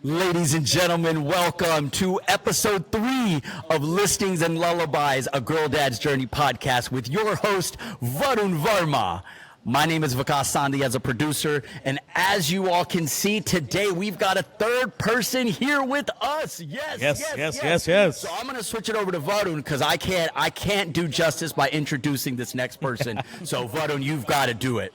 Ladies and gentlemen, welcome to episode 3 of Listings and Lullabies, a Girl Dad's Journey podcast with your host, Varun Varma. My name is Vikas Sandhi as a producer, and as you all can see today, we've got a third person here with us. Yes. So I'm going to switch it over to Varun because I can't do justice by introducing this next person. So Varun, you've got to do it.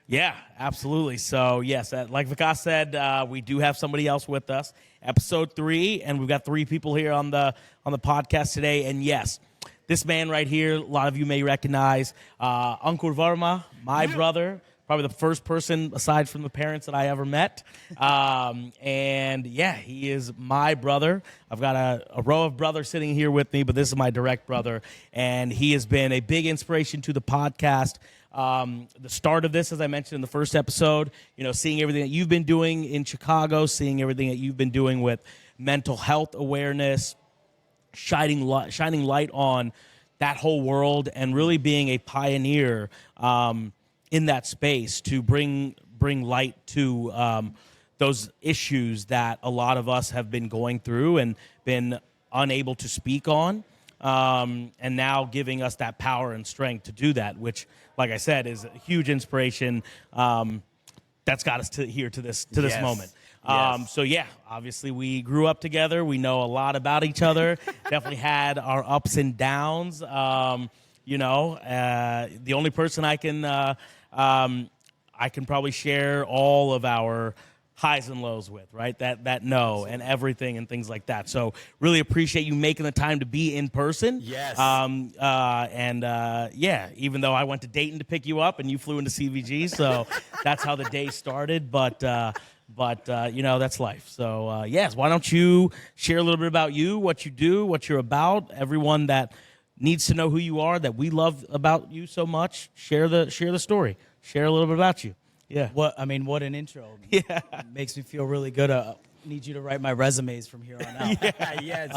Yeah, absolutely. So, yes, like Vikas said, we do have somebody else with us. Episode 3, and we've got 3 people here on the podcast today. And, yes, this man right here, a lot of you may recognize, Ankur Varma, my brother, probably the first person aside from the parents that I ever met. And, yeah, he is my brother. I've got a row of brothers sitting here with me, but this is my direct brother. And he has been a big inspiration to the podcast. The start of this, as I mentioned in the first episode, seeing everything that you've been doing in Chicago, seeing everything that you've been doing with mental health awareness, shining light on that whole world, and really being a pioneer in that space to bring light to those issues that a lot of us have been going through and been unable to speak on. And now giving us that power and strength to do that, which, like I said, is a huge inspiration. That's got us to this moment. So yeah, obviously we grew up together. We know a lot about each other. Definitely had our ups and downs. The only person I can probably share all of our highs and lows with, right? That know and everything and things like that. So really appreciate you making the time to be in person. Yes. Even though I went to Dayton to pick you up and you flew into CVG, so that's how the day started. But that's life. So yes, why don't you share a little bit about you, what you do, what you're about, everyone that needs to know who you are, that we love about you so much. Share the story. Share a little bit about you. Yeah. What an intro. Yeah. Makes me feel really good. Need you to write my resumes from here on out. Yes.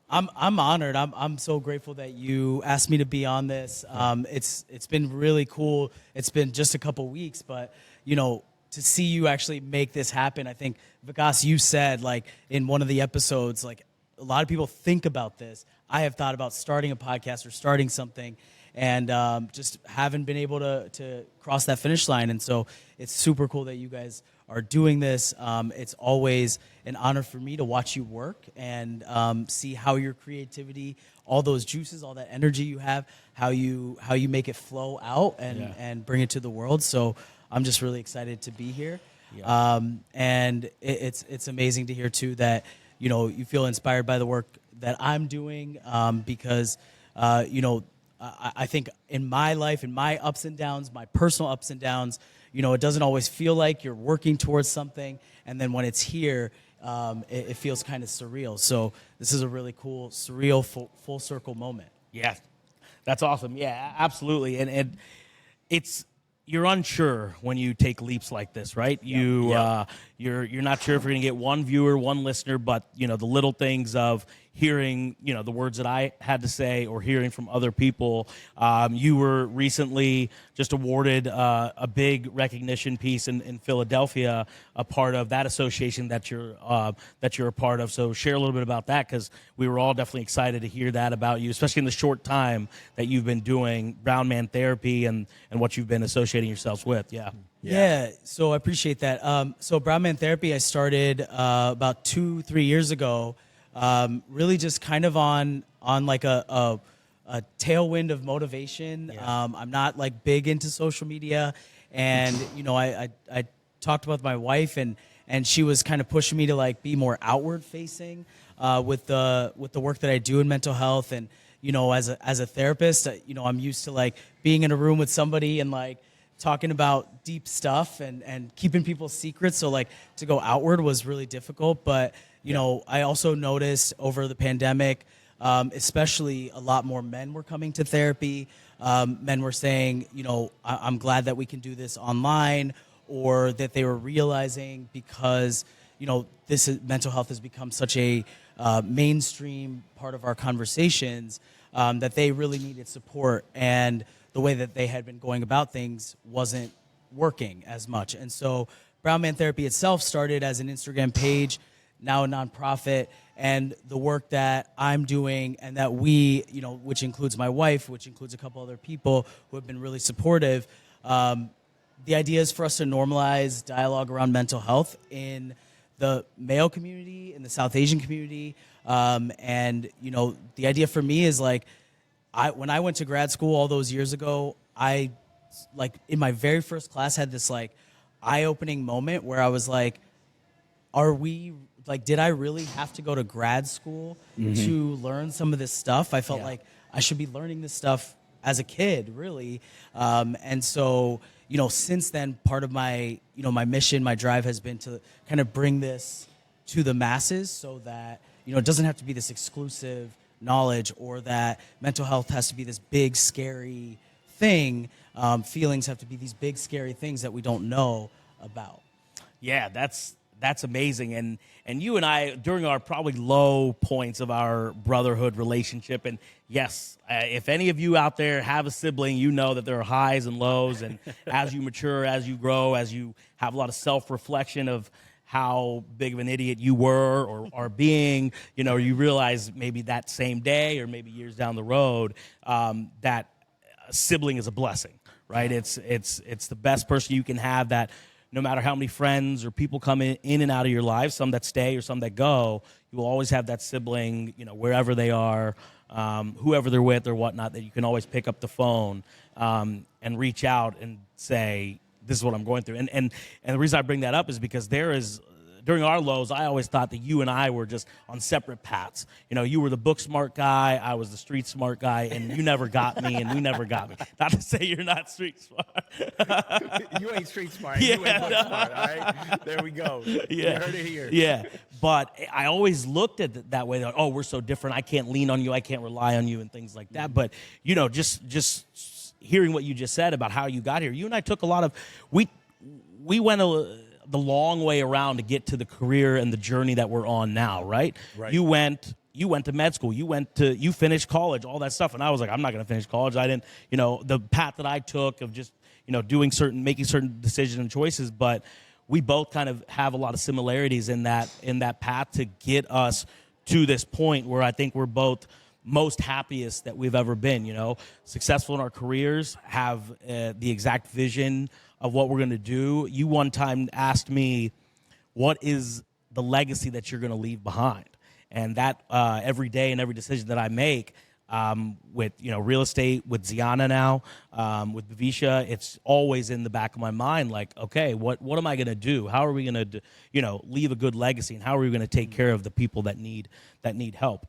I'm honored. I'm so grateful that you asked me to be on this. It's been really cool. It's been just a couple weeks, but to see you actually make this happen. I think, Vikas, you said in one of the episodes, a lot of people think about this. I have thought about starting a podcast or starting something, and just haven't been able to cross that finish line. And so it's super cool that you guys are doing this. It's always an honor for me to watch you work and see how your creativity, all those juices, all that energy you have, how you make it flow out and bring it to the world. So I'm just really excited to be here. Yeah. And it's amazing to hear too that you feel inspired by the work that I'm doing because I think in my life, in my ups and downs, my personal ups and downs, it doesn't always feel like you're working towards something. And then when it's here, it feels kind of surreal. So this is a really cool, surreal, full circle moment. Yeah, that's awesome. Yeah, absolutely. And you're unsure when you take leaps like this, right? Yeah. You're not sure if you're going to get one viewer, one listener, but the little things of hearing the words that I had to say or hearing from other people. You were recently just awarded a big recognition piece in Philadelphia, a part of that association that you're a part of. So share a little bit about that, because we were all definitely excited to hear that about you, especially in the short time that you've been doing Brown Man Therapy and what you've been associating yourselves with. Yeah, so I appreciate that. So Brown Man Therapy I started about 2-3 years ago, really just kind of on like a tailwind of motivation. Yeah. I'm not big into social media, and I talked with my wife, and she was kind of pushing me to be more outward facing with the work that I do in mental health. And as a therapist, I'm used to being in a room with somebody and talking about deep stuff and keeping people's secrets. So to go outward was really difficult. But, I also noticed over the pandemic, especially a lot more men were coming to therapy. Men were saying, I'm glad that we can do this online, or that they were realizing because, mental health has become such a mainstream part of our conversations, that they really needed support. And the way that they had been going about things wasn't working as much. And so Brown Man Therapy itself started as an Instagram page, now a nonprofit, and the work that I'm doing and that we, which includes my wife, which includes a couple other people who have been really supportive, the idea is for us to normalize dialogue around mental health in the male community, in the South Asian community. And, the idea for me is like, when I went to grad school all those years ago, I, like, in my very first class had this, like, eye-opening moment where I was like, did I really have to go to grad school to learn some of this stuff? I felt like I should be learning this stuff as a kid, really. And so, since then, part of my, my mission, my drive has been to kind of bring this to the masses so that, it doesn't have to be this exclusive knowledge or that mental health has to be this big, scary thing. Feelings have to be these big, scary things that we don't know about. Yeah, that's amazing. And you and I, during our probably low points of our brotherhood relationship, and yes, if any of you out there have a sibling, you know that there are highs and lows, and as you mature, as you grow, as you have a lot of self-reflection of how big of an idiot you were or are being, you realize maybe that same day or maybe years down the road that a sibling is a blessing, right? It's the best person you can have, that no matter how many friends or people come in and out of your life, some that stay or some that go, you will always have that sibling, wherever they are, whoever they're with or whatnot, that you can always pick up the phone and reach out and say, this is what I'm going through. And the reason I bring that up is because during our lows, I always thought that you and I were just on separate paths. You were the book smart guy, I was the street smart guy, and you never got me, and we never got me. Not to say you're not street smart. You ain't street smart. You ain't book smart, all right? There we go. Yeah. You heard it here. Yeah. But I always looked at it that way, that, we're so different, I can't lean on you, I can't rely on you, and things like that. But, just hearing what you just said about how you got here, you and I took a lot of, we went the long way around to get to the career and the journey that we're on now, right? You went to med school, you finished college, all that stuff, and I was like, I'm not going to finish college. I didn't, the path that I took of just, making certain decisions and choices, but we both kind of have a lot of similarities in that path to get us to this point where I think we're both most happiest that we've ever been, successful in our careers, have the exact vision of what we're going to do. You one time asked me, what is the legacy that you're going to leave behind? And that every day and every decision that I make with, real estate, with Zyanna now, with Bavisha, it's always in the back of my mind, like, okay, what am I going to do? How are we going to, leave a good legacy? And how are we going to take care of the people that need help?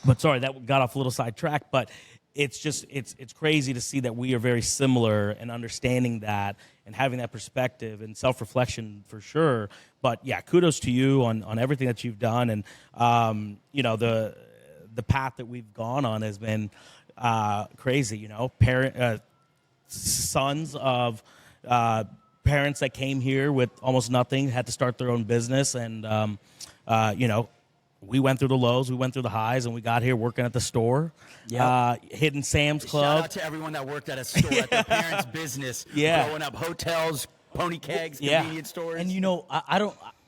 But sorry, that got off a little sidetracked, but it's just, it's crazy to see that we are very similar and understanding that and having that perspective and self-reflection for sure. But yeah, kudos to you on everything that you've done. And, the path that we've gone on has been crazy, sons of parents that came here with almost nothing, had to start their own business. And, we went through the lows, we went through the highs, and we got here working at the store, hitting Sam's Club. Shout out to everyone that worked at a store, at their parents' business, growing up, hotels, pony kegs, convenience stores. And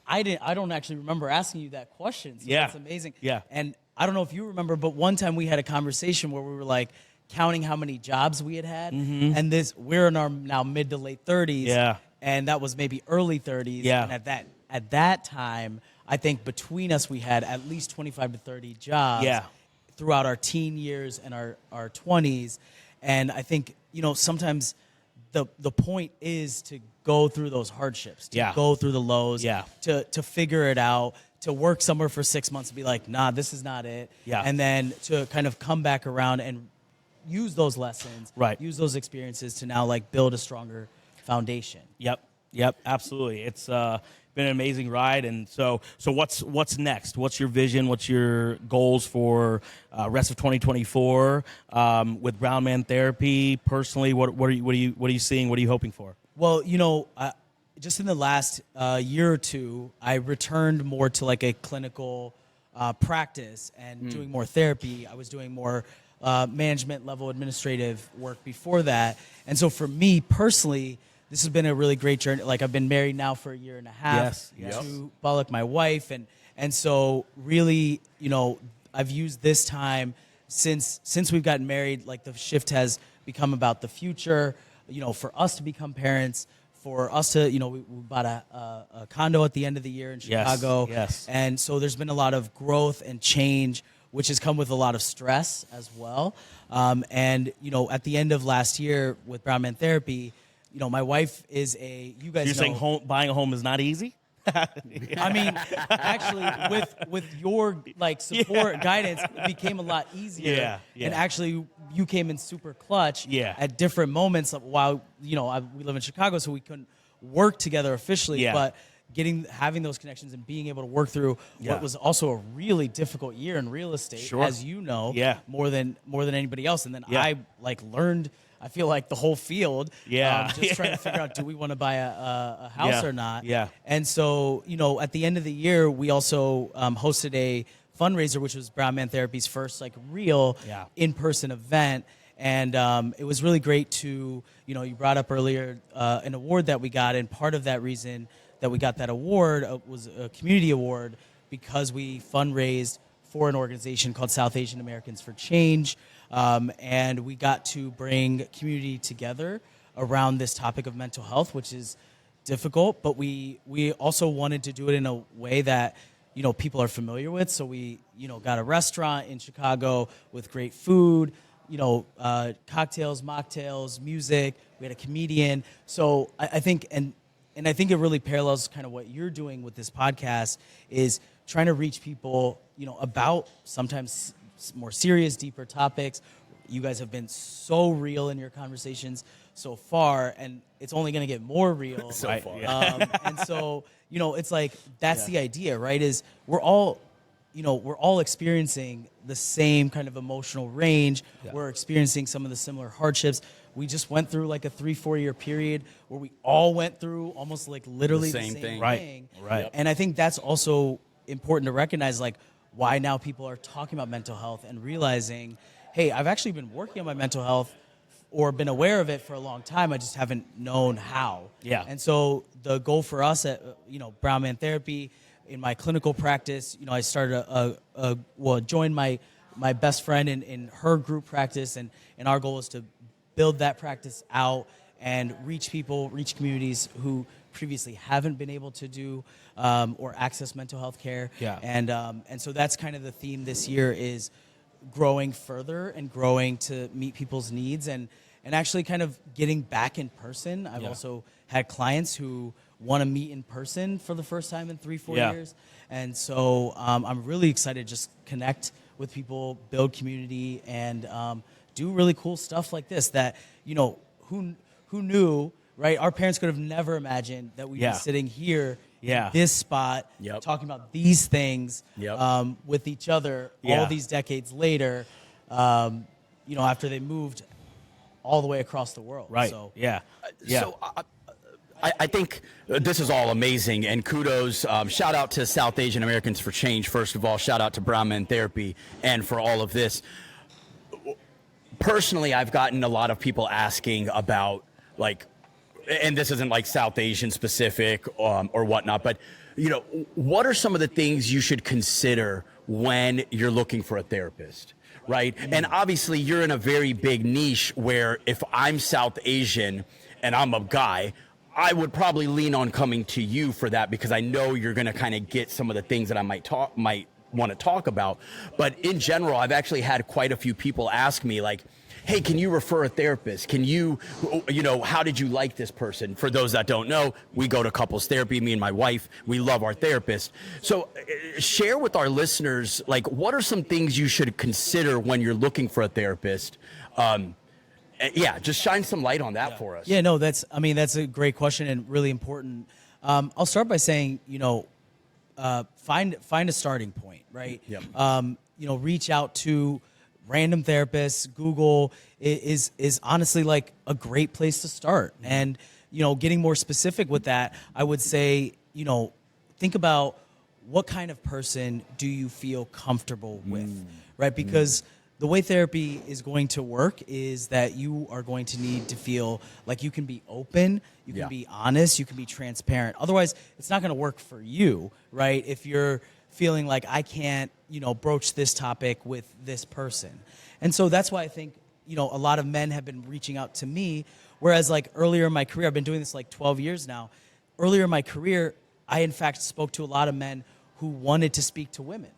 I don't actually remember asking you that question. So that's amazing. Yeah. And I don't know if you remember, but one time we had a conversation where we were like counting how many jobs we had, and we're in our now mid to late 30s, and that was maybe early 30s. And at that time, I think between us, we had at least 25 to 30 jobs throughout our teen years and our 20s. And I think, sometimes the point is to go through those hardships, to go through the lows, to figure it out, to work somewhere for 6 months and be like, nah, this is not it. And then to kind of come back around and use those lessons, use those experiences to now like build a stronger foundation. Yep, absolutely. It's been an amazing ride. And so what's next? What's your vision? What's your goals for rest of 2024 with Brown Man Therapy? Personally, what are you seeing? What are you hoping for? Well, just in the last year or two, I returned more to like a clinical practice and doing more therapy. I was doing more management level administrative work before that. And so for me personally, this has been a really great journey. Like I've been married now for a year and a half to Balak, my wife, and so really, I've used this time since we've gotten married. Like the shift has become about the future. For us to become parents, for us to, we bought a condo at the end of the year in Chicago. Yes. And so there's been a lot of growth and change, which has come with a lot of stress as well. And at the end of last year with Brown Man Therapy, my wife is you guys You're know. saying buying a home is not easy? I mean, actually, with your support, guidance, it became a lot easier. Yeah. And actually, you came in super clutch. Yeah. At different moments while we live in Chicago, so we couldn't work together officially. Yeah. But having those connections and being able to work through what was also a really difficult year in real estate, as you know, more than anybody else. And then I learned. I feel like the whole field, just trying to figure out, do we want to buy a house or not? Yeah. And so, at the end of the year, we also hosted a fundraiser, which was Brown Man Therapy's first real in-person event. And it was really great to, you brought up earlier an award that we got. And part of that reason that we got that award was a community award because we fundraised for an organization called South Asian Americans for Change. And we got to bring community together around this topic of mental health, which is difficult, but we also wanted to do it in a way that, people are familiar with. So we, got a restaurant in Chicago with great food, cocktails, mocktails, music. We had a comedian. So I think, and I think it really parallels kind of what you're doing with this podcast is trying to reach people, about sometimes more serious, deeper topics. You guys have been so real in your conversations so far, and it's only going to get more real. So far. And so, it's like, that's the idea, right? Is we're all experiencing the same kind of emotional range. Yeah. We're experiencing some of the similar hardships. We just went through like a 3-4 year period where we all went through almost like literally the same thing. Right. And I think that's also important to recognize, like, why now people are talking about mental health and realizing, hey, I've actually been working on my mental health or been aware of it for a long time. I just haven't known how. Yeah. And so the goal for us at, Brown Man Therapy, in my clinical practice, I started joined my best friend in her group practice. And our goal is to build that practice out and reach communities who previously haven't been able to do or access mental health care. Yeah. And so that's kind of the theme this year is growing further and growing to meet people's needs and actually kind of getting back in person. I've also had clients who want to meet in person for the first time in 3-4 years. And so I'm really excited to just connect with people, build community, and do really cool stuff like this that, who knew, right? Our parents could have never imagined that we'd be sitting here in this spot talking about these things with each other all these decades later, after they moved all the way across the world. Right. So, So I think this is all amazing, and kudos. Shout out to South Asian Americans for Change, first of all. Shout out to Brown Man Therapy and for all of this. Personally, I've gotten a lot of people asking about, like, and this isn't like South Asian specific or whatnot, but, what are some of the things you should consider when you're looking for a therapist, right? And obviously, you're in a very big niche where if I'm South Asian and I'm a guy, I would probably lean on coming to you for that because I know you're going to kind of get some of the things that I might want to talk about. But in general, I've actually had quite a few people ask me, like, hey, can you refer a therapist? Can you, how did you like this person? For those that don't know, we go to couples therapy, me and my wife. We love our therapist. So share with our listeners, like, what are some things you should consider when you're looking for a therapist? Just shine some light on that for us. Yeah, no, that's a great question and really important. I'll start by saying, find a starting point, right? Yep. Reach out to random therapists. Google is honestly like a great place to start. And, getting more specific with that, I would say, think about what kind of person do you feel comfortable with, right? Because the way therapy is going to work is that you are going to need to feel like you can be open, you can be honest, you can be transparent. Otherwise, it's not going to work for you, right? If you're feeling like I can't, broach this topic with this person. And so that's why I think, a lot of men have been reaching out to me, whereas like earlier in my career, I've been doing this like 12 years now. Earlier in my career, I in fact spoke to a lot of men who wanted to speak to women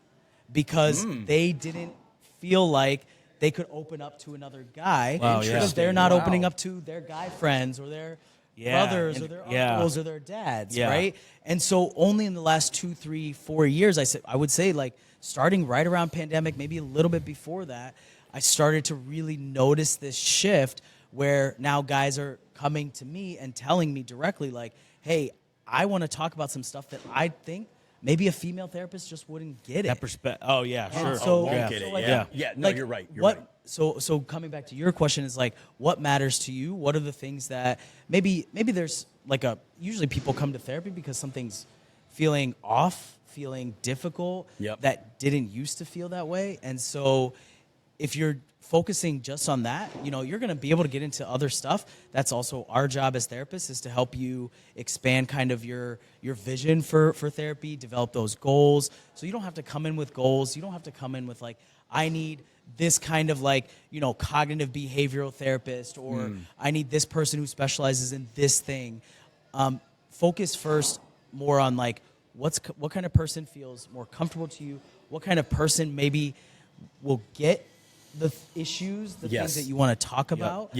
because they didn't feel like they could open up to another guy because they're not opening up to their guy friends or their brothers or their uncles or their dads, right? And so only in the last 2, 3, 4 years, I would say like starting right around pandemic, maybe a little bit before that, I started to really notice this shift where now guys are coming to me and telling me directly like, hey, I want to talk about some stuff that I think maybe a female therapist just wouldn't get it. That perspective. Oh yeah, sure. So, Won't get it. like, No, like, you're right. You're what? right. So coming back to your question is like, what matters to you? What are the things that maybe there's like usually people come to therapy because something's feeling off, feeling difficult, that didn't used to feel that way. And so if you're focusing just on that, you're going to be able to get into other stuff. That's also our job as therapists, is to help you expand kind of your vision for therapy, develop those goals. So you don't have to come in with goals. You don't have to come in with like, I need this kind of like, cognitive behavioral therapist, or I need this person who specializes in this thing. Focus first more on like, what kind of person feels more comfortable to you? What kind of person maybe will get the issues, the things that you want to talk about,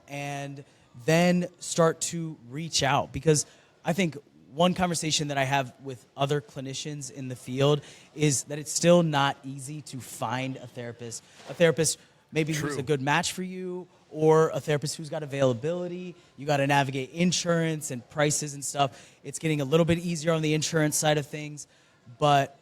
and then start to reach out. Because I think one conversation that I have with other clinicians in the field is that it's still not easy to find a therapist maybe who's a good match for you, or a therapist who's got availability. You got to navigate insurance and prices and stuff. It's getting a little bit easier on the insurance side of things, but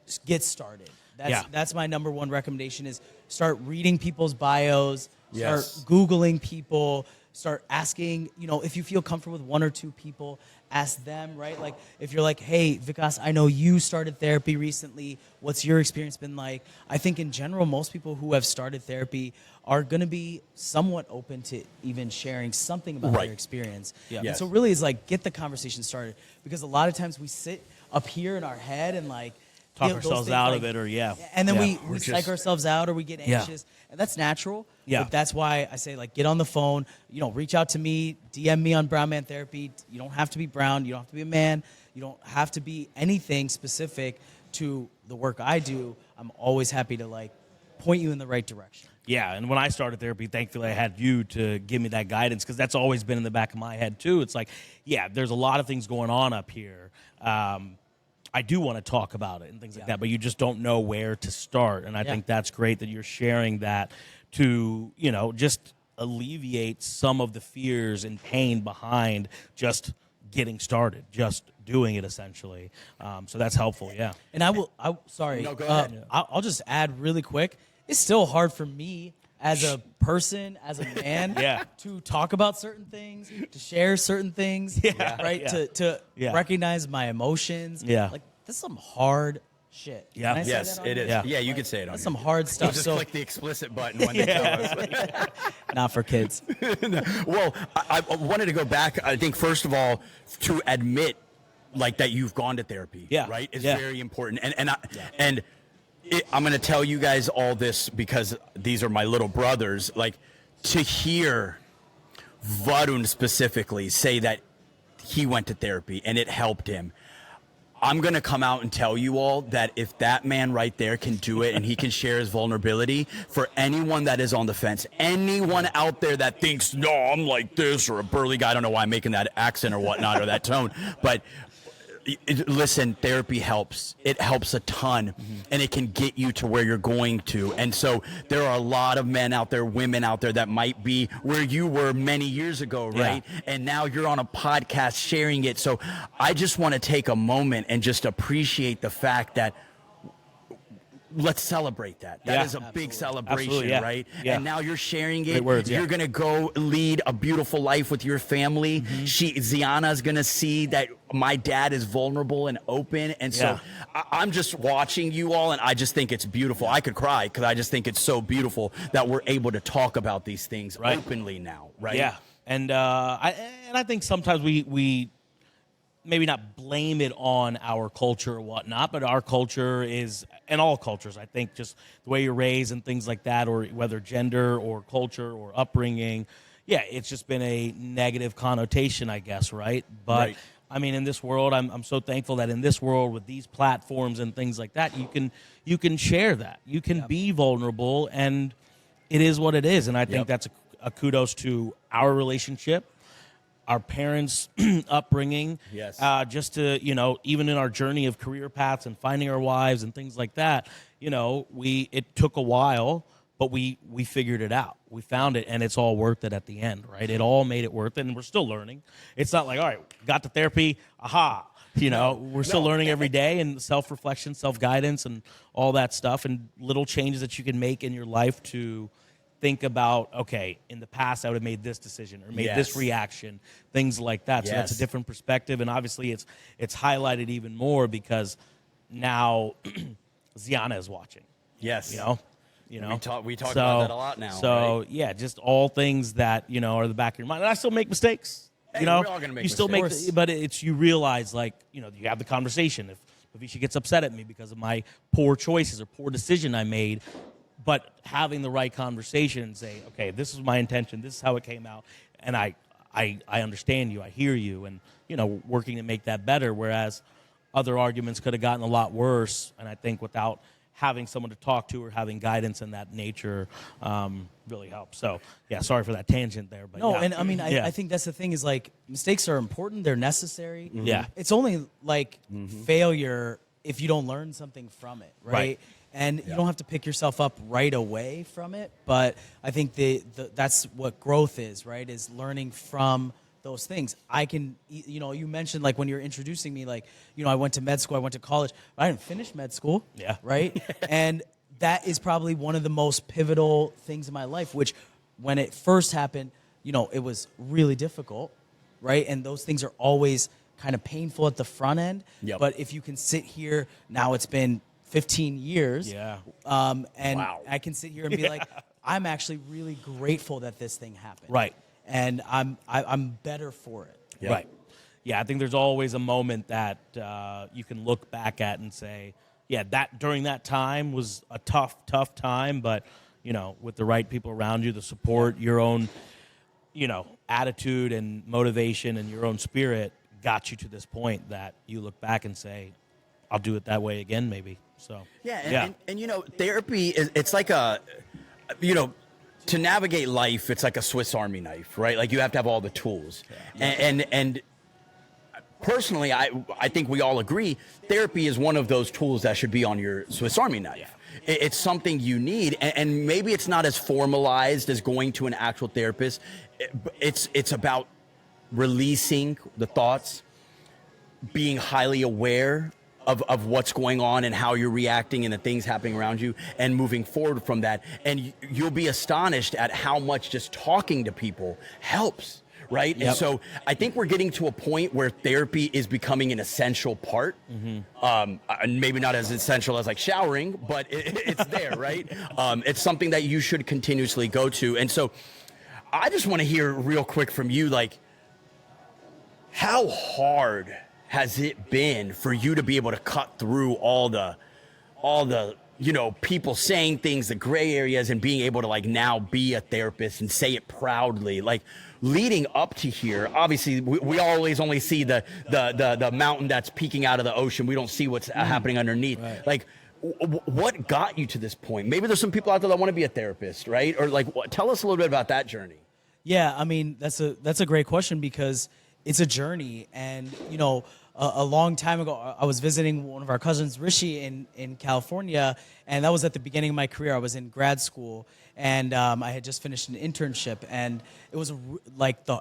just get started. That's my number one recommendation, is start reading people's bios, start Googling people, start asking, if you feel comfortable with 1 or 2 people, ask them, right? Like if you're like, hey, Vikas, I know you started therapy recently. What's your experience been like? I think in general, most people who have started therapy are going to be somewhat open to even sharing something about their experience. And so really it's like, get the conversation started, because a lot of times we sit up here in our head and like, talk ourselves out of it, or and then we psych ourselves out, or we get anxious, and that's natural. But that's why I say, like, get on the phone, reach out to me, DM me on Brown Man Therapy. You don't have to be brown, you don't have to be a man, you don't have to be anything specific to the work I do. I'm always happy to like point you in the right direction. And when I started therapy, thankfully I had you to give me that guidance, because that's always been in the back of my head too. It's like, there's a lot of things going on up here. I do want to talk about it and things like that, but you just don't know where to start. And I think that's great that you're sharing that to, just alleviate some of the fears and pain behind just getting started, just doing it essentially. So that's helpful, And go ahead. I'll just add really quick. It's still hard for me as a person, as a man, to talk about certain things, to share certain things, right? To recognize my emotions. Like, that's some hard shit. It is. Yeah, you could say it on That's some hard stuff. Just click the explicit button when they tell us. Not for kids. Well, I wanted to go back, I think, first of all, to admit like that you've gone to therapy, right? It's very important. And I'm going to tell you guys all this because these are my little brothers. Like, to hear Varun specifically say that he went to therapy and it helped him, I'm going to come out and tell you all that if that man right there can do it and he can share his vulnerability, for anyone that is on the fence, anyone out there that thinks, no, I'm like this, or a burly guy, I don't know why I'm making that accent or whatnot or that tone, but listen, therapy helps. It helps a ton, and it can get you to where you're going to. And so there are a lot of men out there, women out there that might be where you were many years ago, right? And now you're on a podcast sharing it. So I just want to take a moment and just appreciate the fact that let's celebrate that. That Yeah. is a big celebration, Absolutely, yeah. right? Yeah. And now you're sharing it. Great words, yeah. You're going to go lead a beautiful life with your family. Zyanna is going to see that my dad is vulnerable and open. And so I'm just watching you all, and I just think it's beautiful. I could cry because I just think it's so beautiful that we're able to talk about these things openly now, right? Yeah. And I think sometimes we maybe not blame it on our culture or whatnot, but our culture is, and all cultures, I think, just the way you're raised and things like that, or whether gender or culture or upbringing, it's just been a negative connotation, I guess, right? But I mean, in this world, I'm so thankful that in this world with these platforms and things like that, you can share that, you can be vulnerable, and it is what it is. And I think that's a kudos to our relationship, our parents' upbringing, just to, even in our journey of career paths and finding our wives and things like that, it took a while, but we figured it out. We found it, and it's all worth it at the end, right? It all made it worth it, and we're still learning. It's not like, all right, got to therapy, aha. We're still learning every day, and self-reflection, self-guidance, and all that stuff, and little changes that you can make in your life to think about, okay, in the past I would have made this decision or made this reaction, things like that. So that's a different perspective, and obviously it's highlighted even more because now Zyanna is watching. Yes. We talk about that a lot now. So just all things that are in the back of your mind. And I still make mistakes. Hey, we're all gonna make you still mistakes. make, but it's you realize you have the conversation. If Avisha gets upset at me because of my poor choices or poor decision I made. But having the right conversation and say, okay, this is my intention, this is how it came out, and I understand you, I hear you, and working to make that better. Whereas other arguments could have gotten a lot worse, and I think without having someone to talk to or having guidance in that nature really helps. So sorry for that tangent there, but no, and I mean I think that's the thing is mistakes are important, they're necessary. Yeah, it's only failure if you don't learn something from it, right? And you don't have to pick yourself up right away from it, but I think that's what growth is, right? Is learning from those things. I can, you mentioned when you're introducing me, I went to med school, I went to college, but I didn't finish med school, right? And that is probably one of the most pivotal things in my life, which when it first happened, it was really difficult, right? And those things are always kind of painful at the front end, but if you can sit here, now it's been 15 years. And I can sit here and be like, I'm actually really grateful that this thing happened. Right. And I'm better for it. Right. Yeah, I think there's always a moment that you can look back at and say, that during that time was a tough time, but with the right people around you, the support, your own, attitude and motivation and your own spirit got you to this point that you look back and say, I'll do it that way again, maybe. So and therapy it's like to navigate life, it's like a Swiss Army knife, right? You have to have all the tools. And personally, I think we all agree therapy is one of those tools that should be on your Swiss Army knife. It's something you need, and maybe it's not as formalized as going to an actual therapist. It's about releasing the thoughts, being highly aware of what's going on and how you're reacting and the things happening around you and moving forward from that. And you'll be astonished at how much just talking to people helps, right? And so I think we're getting to a point where therapy is becoming an essential part. Maybe not as essential as showering, but it's there, right? It's something that you should continuously go to. And so I just want to hear real quick from you, how hard has it been for you to be able to cut through all the people saying things, the gray areas, and being able to now be a therapist and say it proudly? Leading up to here, obviously we always only see the mountain that's peeking out of the ocean. We don't see what's happening underneath. Right. What got you to this point? Maybe there's some people out there that want to be a therapist, right? Or tell us a little bit about that journey. Yeah, I mean that's a great question because it's a journey, and a long time ago, I was visiting one of our cousins, Rishi, in California, and that was at the beginning of my career. I was in grad school, and I had just finished an internship, and it was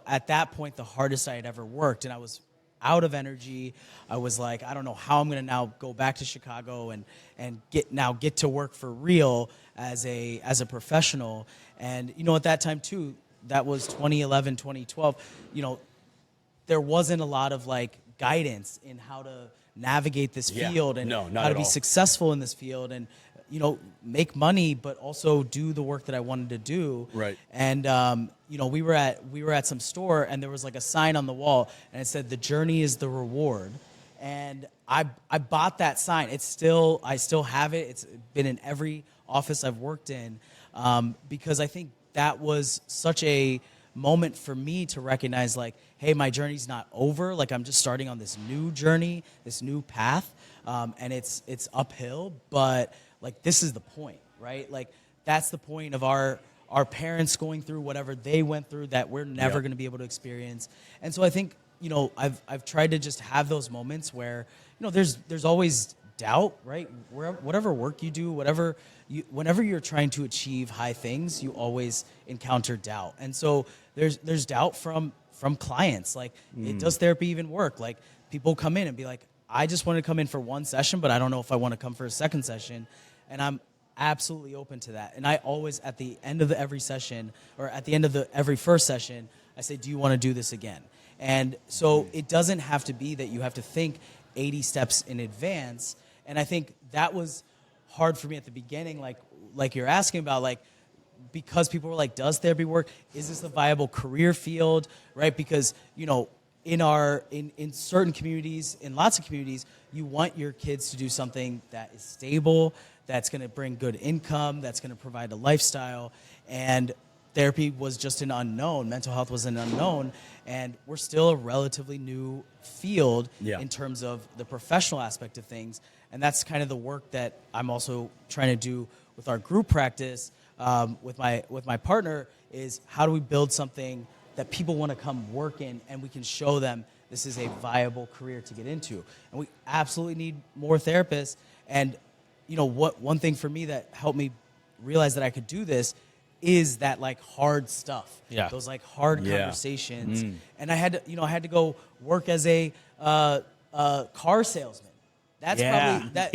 at that point the hardest I had ever worked, and I was out of energy. I was like, I don't know how I'm going to now go back to Chicago and get to work for real as a professional. And, at that time too, that was 2011, 2012, there wasn't a lot of like guidance in how to navigate this field and how to be successful in this field and, make money, but also do the work that I wanted to do. Right. And, we were at some store and there was like a sign on the wall and it said, "The journey is the reward." And I bought that sign. I still have it. It's been in every office I've worked in, because I think that was such a moment for me to recognize like, hey, my journey's not over. Like I'm just starting on this new journey, this new path. And it's uphill, but like, this is the point, right? Like that's the point of our parents going through whatever they went through that we're never going to be able to experience. And so I think, I've tried to just have those moments where, there's always doubt, right? Whatever work you do, whenever you're trying to achieve high things, you always encounter doubt. And so there's doubt from clients. Like, does therapy even work? Like, people come in and be like, I just want to come in for one session, but I don't know if I want to come for a second session. And I'm absolutely open to that. And I always, at the end of every session, or at the end of every first session, I say, do you want to do this again? And so it doesn't have to be that you have to think 80 steps in advance. And I think that was hard for me at the beginning, like you're asking about, like, because people were like, does therapy work? Is this a viable career field, right? Because, in certain communities, in lots of communities, you want your kids to do something that is stable, that's going to bring good income, that's going to provide a lifestyle. And therapy was just an unknown. Mental health was an unknown. And we're still a relatively new field in terms of the professional aspect of things. And that's kind of the work that I'm also trying to do with our group practice, with my partner, is how do we build something that people want to come work in and we can show them this is a viable career to get into. And we absolutely need more therapists. And one thing for me that helped me realize that I could do this is that like hard stuff, those like hard conversations. And I had to go work as a car salesman. That's probably that.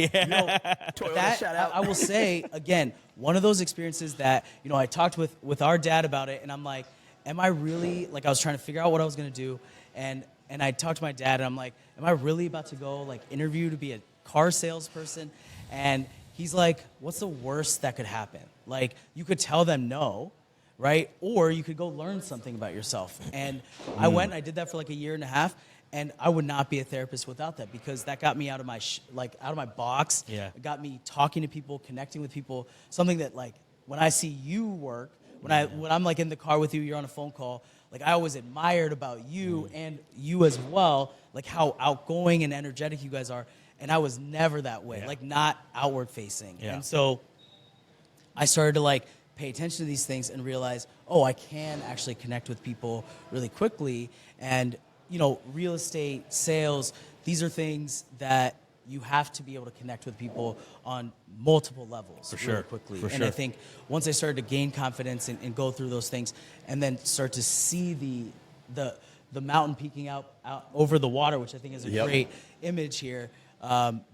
That shout out. I will say again, one of those experiences that I talked with our dad about it, and I'm like, am I really, like, I was trying to figure out what I was gonna do, and I talked to my dad, and I'm like, am I really about to go like interview to be a car salesperson? And he's like, what's the worst that could happen? Like, you could tell them no, right? Or you could go learn something about yourself. And I went and I did that for like a year and a half, and I would not be a therapist without that, because that got me out of my out of my box. It got me talking to people, connecting with people. Something that, like, when I see you work, when I'm like in the car with you, you're on a phone call, like, I always admired about you and you as well, like how outgoing and energetic you guys are. And I was never that way, like not outward facing. And so I started to like pay attention to these things and realize, oh, I can actually connect with people really quickly. And, real estate, sales, these are things that you have to be able to connect with people on multiple levels really quickly. And I think once I started to gain confidence and go through those things, and then start to see the mountain peeking out over the water, which I think is a great image here,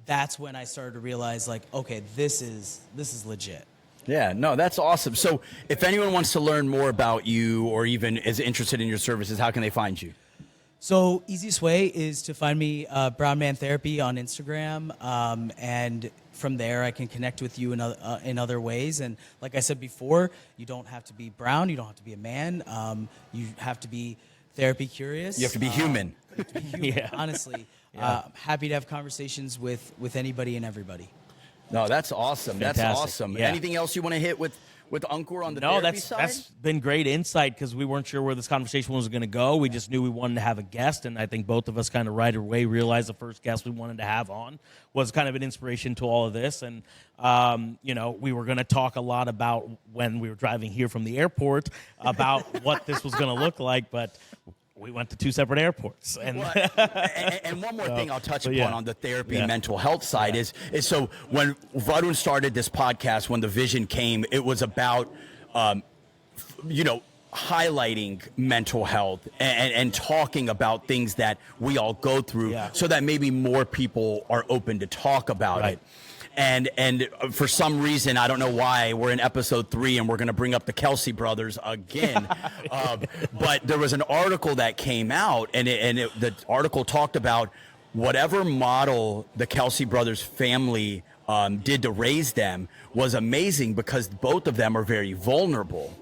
that's when I started to realize, like, okay, this is legit. Yeah, no, that's awesome. So if anyone wants to learn more about you or even is interested in your services, how can they find you? So easiest way is to find me, Brown Man Therapy on Instagram, and from there I can connect with you in other ways. And like I said before, you don't have to be brown, you don't have to be a man, you have to be therapy curious. You have to be human. You have to be human, honestly. Happy to have conversations with anybody and everybody. No, that's awesome. Fantastic. That's awesome. Yeah. Anything else you want to hit with Ankur on the therapy side? That's been great insight, because we weren't sure where this conversation was going to go. We just knew we wanted to have a guest, and I think both of us kind of right away realized the first guest we wanted to have on was kind of an inspiration to all of this. And, we were going to talk a lot about, when we were driving here from the airport, about what this was going to look like, but we went to two separate airports. And and one more thing I'll touch upon on the therapy and mental health side is so when Varun started this podcast, when the vision came, it was about, highlighting mental health and talking about things that we all go through so that maybe more people are open to talk about it. And for some reason, I don't know why, we're in episode 3 and we're going to bring up the Kelsey brothers again. But there was an article that came out, and the article talked about whatever model the Kelsey brothers family did to raise them was amazing, because both of them are very vulnerable.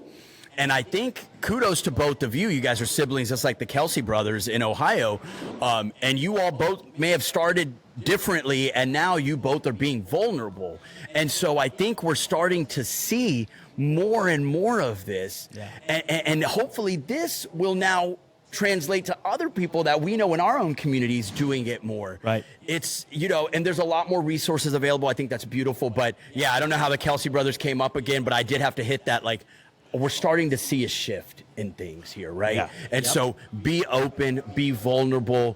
And I think kudos to both of you. You guys are siblings just like the Kelsey brothers in Ohio. And you all both may have started differently, and now you both are being vulnerable. And so I think we're starting to see more and more of this. And hopefully this will now translate to other people that we know in our own communities doing it more. Right. It's, and there's a lot more resources available. I think that's beautiful. But yeah, I don't know how the Kelsey brothers came up again, but I did have to hit that, like, we're starting to see a shift in things here, right? Yeah. And so be open, be vulnerable,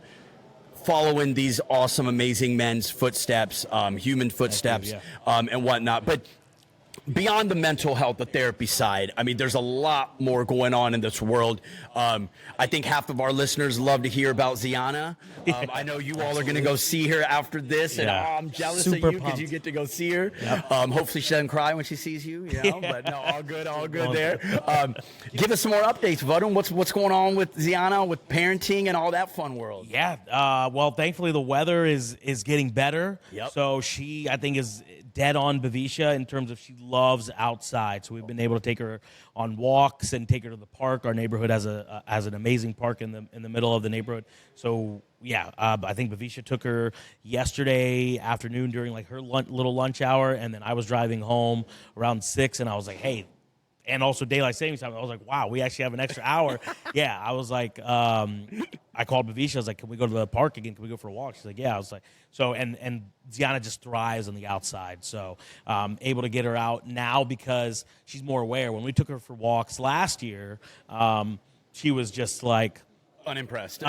following these awesome, amazing men's footsteps, human footsteps, and whatnot. But beyond the mental health, the therapy side, I mean, there's a lot more going on in this world. I think half of our listeners love to hear about Zyanna. I know you all are going to go see her after this, and I'm jealous of you because you get to go see her. Hopefully she doesn't cry when she sees you, but no, all good there. Give us some more updates, Varun. What's going on with Zyanna, with parenting and all that fun world? Well, thankfully the weather is getting better. So she, I think, is dead on Bavisha in terms of she loves outside. So we've been able to take her on walks and take her to the park. Our neighborhood has an amazing park in the middle of the neighborhood. So I think Bavisha took her yesterday afternoon during like her little lunch hour, and then I was driving home around 6, and I was like, hey. And also daylight savings time. I was like, wow, we actually have an extra hour. I was like, I called Bavisha. I was like, can we go to the park again? Can we go for a walk? She's like, yeah. I was like, so, and Zyanna just thrives on the outside. So able to get her out now because she's more aware. When we took her for walks last year, she was just like, unimpressed,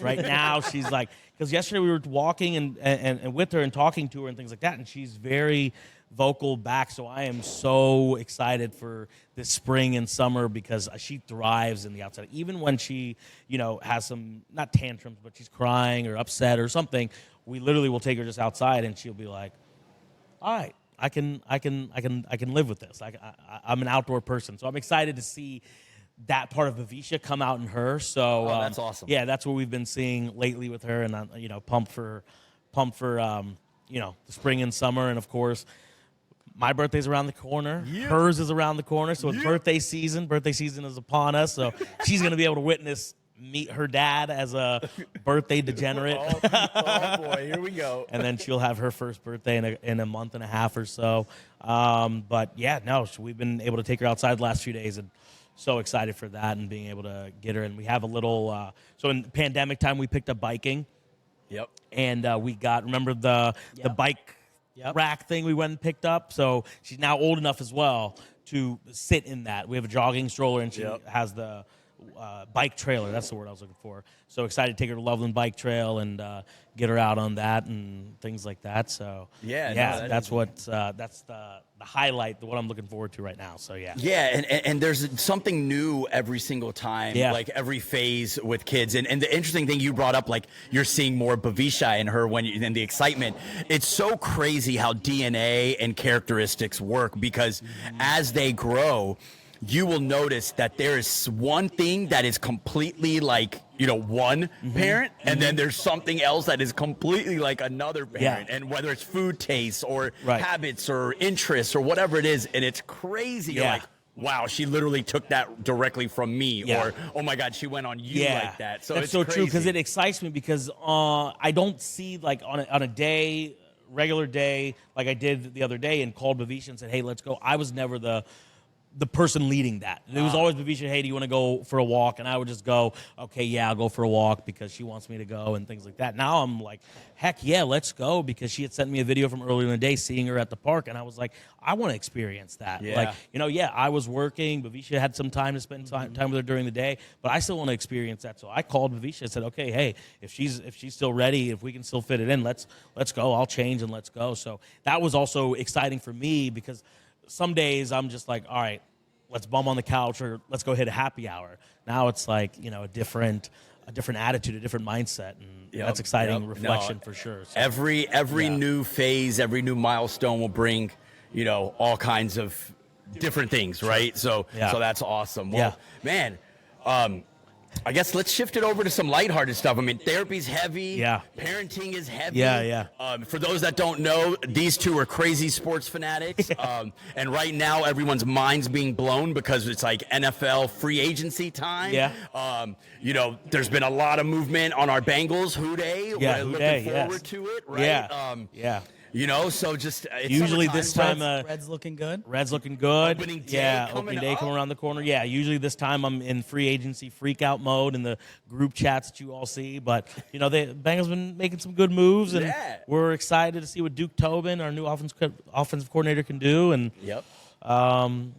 right? Now she's like, because yesterday we were walking and with her and talking to her and things like that, and she's very vocal back. So I am so excited for this spring and summer because she thrives in the outside. Even when she, has some, not tantrums, but she's crying or upset or something, we literally will take her just outside and she'll be like, all right, I can live with this. I'm an outdoor person. So I'm excited to see that part of Bavisha come out in her. So that's awesome. Yeah, that's what we've been seeing lately with her, and I'm pumped for the spring and summer. And of course, my birthday's around the corner. Hers is around the corner. So it's birthday season. Birthday season is upon us. So she's going to be able to meet her dad as a birthday degenerate. Oh boy, here we go. And then she'll have her first birthday in a month and a half or so. We've been able to take her outside the last few days, and so excited for that and being able to get her. And we have a little, so in pandemic time, we picked up biking. And we got, remember the bike rack thing we went and picked up? So she's now old enough as well to sit in that. We have a jogging stroller, and she has the bike trailer. That's the word I was looking for. So excited to take her to Loveland Bike Trail and get her out on that and things like that. So that's the highlight, what I'm looking forward to right now. So and there's something new every single time, like every phase with kids. And the interesting thing you brought up, like you're seeing more Bavisha in her and the excitement. It's so crazy how DNA and characteristics work, because as they grow, you will notice that there is one thing that is completely like, one parent, and then there's something else that is completely like another parent. And whether it's food tastes or habits or interests or whatever it is, and it's crazy. You're like, wow, she literally took that directly from me, or, oh my God, she went on you like that. So that's so crazy. True, because it excites me because I don't see, like, on a day, regular day, like I did the other day and called Bavisha and said, hey, let's go. I was never the person leading that. It was always Bavisha, hey, do you want to go for a walk? And I would just go, okay, I'll go for a walk because she wants me to go and things like that. Now I'm like, heck yeah, let's go, because she had sent me a video from earlier in the day seeing her at the park, and I was like, I want to experience that. Like, I was working. Bavisha had some time to spend time with her during the day, but I still want to experience that. So I called Bavisha and said, okay, hey, if she's still ready, if we can still fit it in, let's go. I'll change and let's go. So that was also exciting for me, because some days I'm just like, all right, let's bum on the couch or let's go hit a happy hour. Now it's like, a different attitude, a different mindset, and that's exciting reflection for sure. So, every new phase, every new milestone will bring, all kinds of different things, right? So that's awesome. Well, man, I guess let's shift it over to some lighthearted stuff. I mean, therapy's heavy. Yeah. Parenting is heavy. Yeah. For those that don't know, these two are crazy sports fanatics. And right now, everyone's mind's being blown because it's like NFL free agency time. Yeah. There's been a lot of movement on our Bengals. Who Dey? Yeah, We're Who Dey, looking forward to it, right? Yeah. So just it's usually summertime. this time, Red's looking good. Red's looking good. Opening day opening day coming around the corner. Yeah, usually this time I'm in free agency freak out mode in the group chats that you all see. But the Bengals been making some good moves, and we're excited to see what Duke Tobin, our new offensive coordinator, can do. And I'm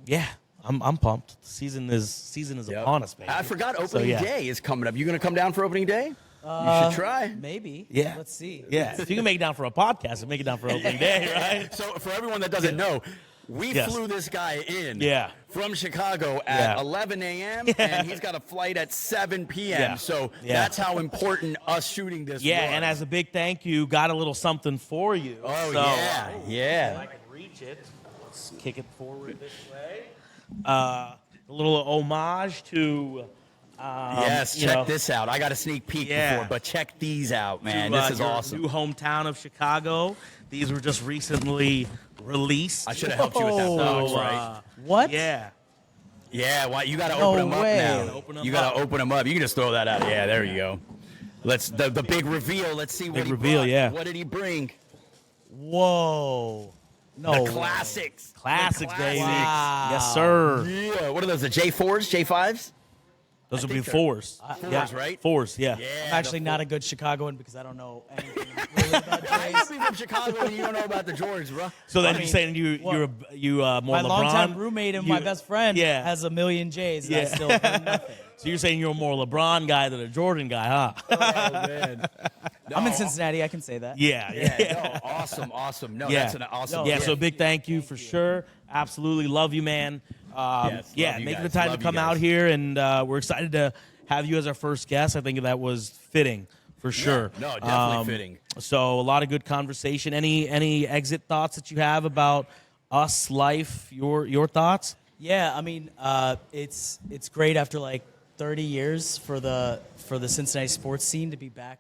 pumped. The season is upon us, baby. I forgot opening day is coming up. You going to come down for opening day? You should try. Maybe. Yeah. Let's see. Yeah. If you can make it down for a podcast, make it down for opening day, right? So for everyone that doesn't know, we flew this guy in from Chicago at 11 a.m. and he's got a flight at 7 p.m. Yeah. So that's how important us shooting this was. And as a big thank you, got a little something for you. Oh, so, yeah. If I can reach it, let's kick it forward this way. A little homage to... check this out. I got a sneak peek before, but check these out, man. This is awesome. New hometown of Chicago. These were just recently released. I should have helped you with that. Oh, Right? What? Yeah. Yeah, well, you got to open them up now. You got to open them up. You can just throw that out. Yeah, there you go. Let's the big reveal. Let's see what he brought. What did he bring? Whoa. No. The classics. Classics, baby. Wow. Yes, sir. Yeah. What are those? The J4s, J5s? Those would be fours. Fours, right? Fours, yeah. I'm actually not a good Chicagoan because I don't know anything really about I Jays. be from Chicago and you don't know about the Jordans, bro. So then you're saying you're more My LeBron? longtime roommate and my best friend has a million Jays, and I still heard nothing. So you're saying you're more a LeBron guy than a Jordan guy, huh? Oh, man. No, I'm in Cincinnati. I can say that. No, awesome. No, that's an awesome. So big thank you for sure. Absolutely love you, man. Making the time to come out here, and we're excited to have you as our first guest. I think that was fitting for sure. No, definitely fitting. So a lot of good conversation. Any exit thoughts that you have about us, life, your thoughts? Yeah, I mean, it's great after like 30 years for the Cincinnati sports scene to be back.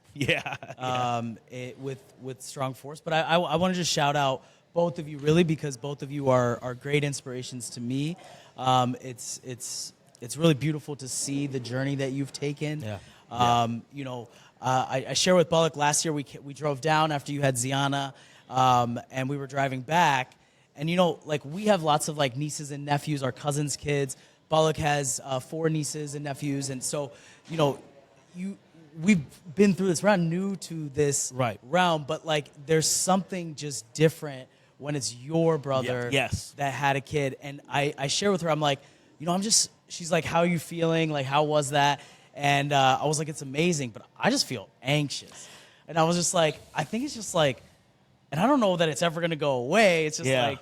With strong force. But I want to just shout out both of you really because both of you are great inspirations to me. It's really beautiful to see the journey that you've taken. I share with Bullock last year we drove down after you had Zyanna, and we were driving back, and we have lots of like nieces and nephews, our cousins' kids. Bullock has 4 nieces and nephews, and so we've been through this round, new to this realm, but like there's something just different when it's your brother that had a kid. And I share with her, I'm like, she's like, how are you feeling? Like, how was that? And I was like, it's amazing, but I just feel anxious. And I was just like, I think it's just like, and I don't know that it's ever going to go away. It's just like,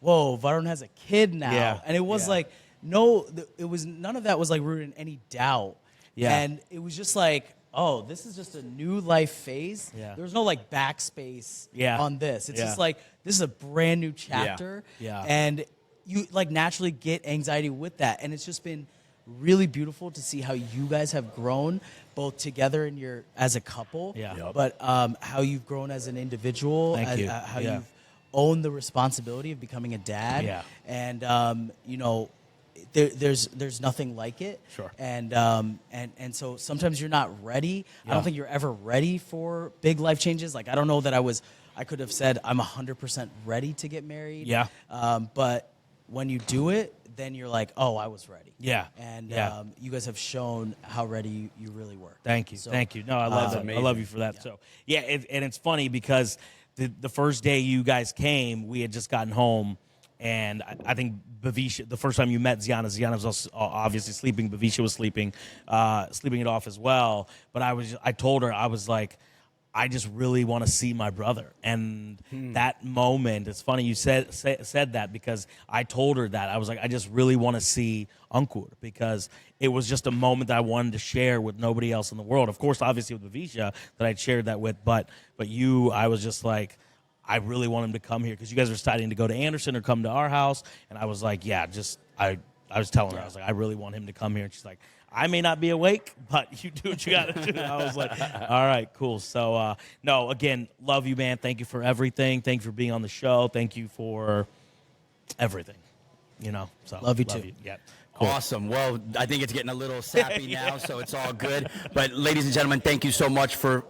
whoa, Varun has a kid now. Yeah. And it was like, none of that was like rooted in any doubt. Yeah. And it was just like, oh, this is just a new life phase. Yeah. There was no like backspace on this. It's just like, this is a brand new chapter. Yeah. And you like naturally get anxiety with that. And it's just been really beautiful to see how you guys have grown both together and as a couple. But how you've grown as an individual. Thank you. How you've owned the responsibility of becoming a dad. Yeah. And, there's nothing like it. Sure. And so sometimes you're not ready. I don't think you're ever ready for big life changes. Like I don't know that I could have said I'm 100% ready to get married. Yeah. But when you do it, then you're like, oh, I was ready. Yeah. And you guys have shown how ready you really were. Thank you. Thank you. No, I love that. I love you for that. So and it's funny because the first day you guys came, we had just gotten home. And I think Bavisha, the first time you met Zyanna was also obviously sleeping. Bavisha was sleeping it off as well. But I told her, I was like, I just really want to see my brother. And that moment, it's funny you said that, because I told her that. I was like, I just really want to see Ankur, because it was just a moment that I wanted to share with nobody else in the world. Of course, obviously with Avisha that I'd shared that with, but you, I was just like, I really want him to come here, because you guys are deciding to go to Anderson or come to our house. And I was like, yeah, I was telling her, I was like, I really want him to come here. And she's like, I may not be awake, but you do what you got to do. I was like, all right, cool. So, no, again, love you, man. Thank you for everything. Thank you for being on the show. Thank you for everything, So Love you too. Yeah. Cool. Awesome. Well, I think it's getting a little sappy now, so it's all good. But ladies and gentlemen, thank you so much for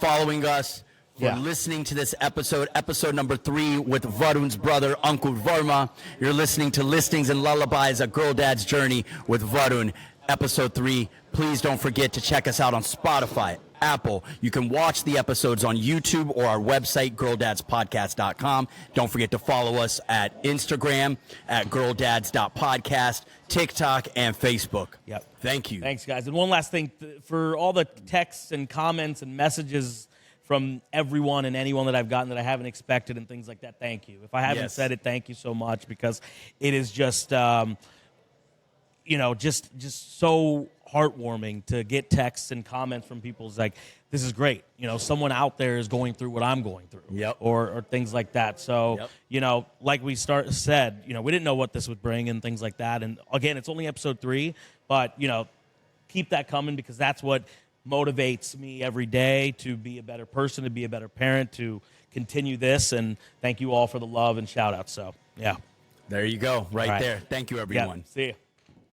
following us, for listening to this episode number 3 with Varun's brother, Ankur Varma. You're listening to Listings and Lullabies, A Girl Dad's Journey with Varun, episode 3. Please don't forget to check us out on Spotify, Apple. You can watch the episodes on YouTube or our website, girldadspodcast.com. Don't forget to follow us at Instagram at girldads.podcast, TikTok, and Facebook. Yep. Thank you. Thanks, guys. And one last thing, for all the texts and comments and messages from everyone and anyone that I've gotten that I haven't expected and things like that, thank you. If I haven't said it, thank you so much, because it is just, just so heartwarming to get texts and comments from people. It's like, this is great. Someone out there is going through what I'm going through, or things like that. So, like we said, we didn't know what this would bring and things like that. And again, it's only episode 3, but, keep that coming, because that's what motivates me every day to be a better person, to be a better parent, to continue this. And thank you all for the love and shout outs. So, yeah. There you go. Right there. Thank you, everyone. See you.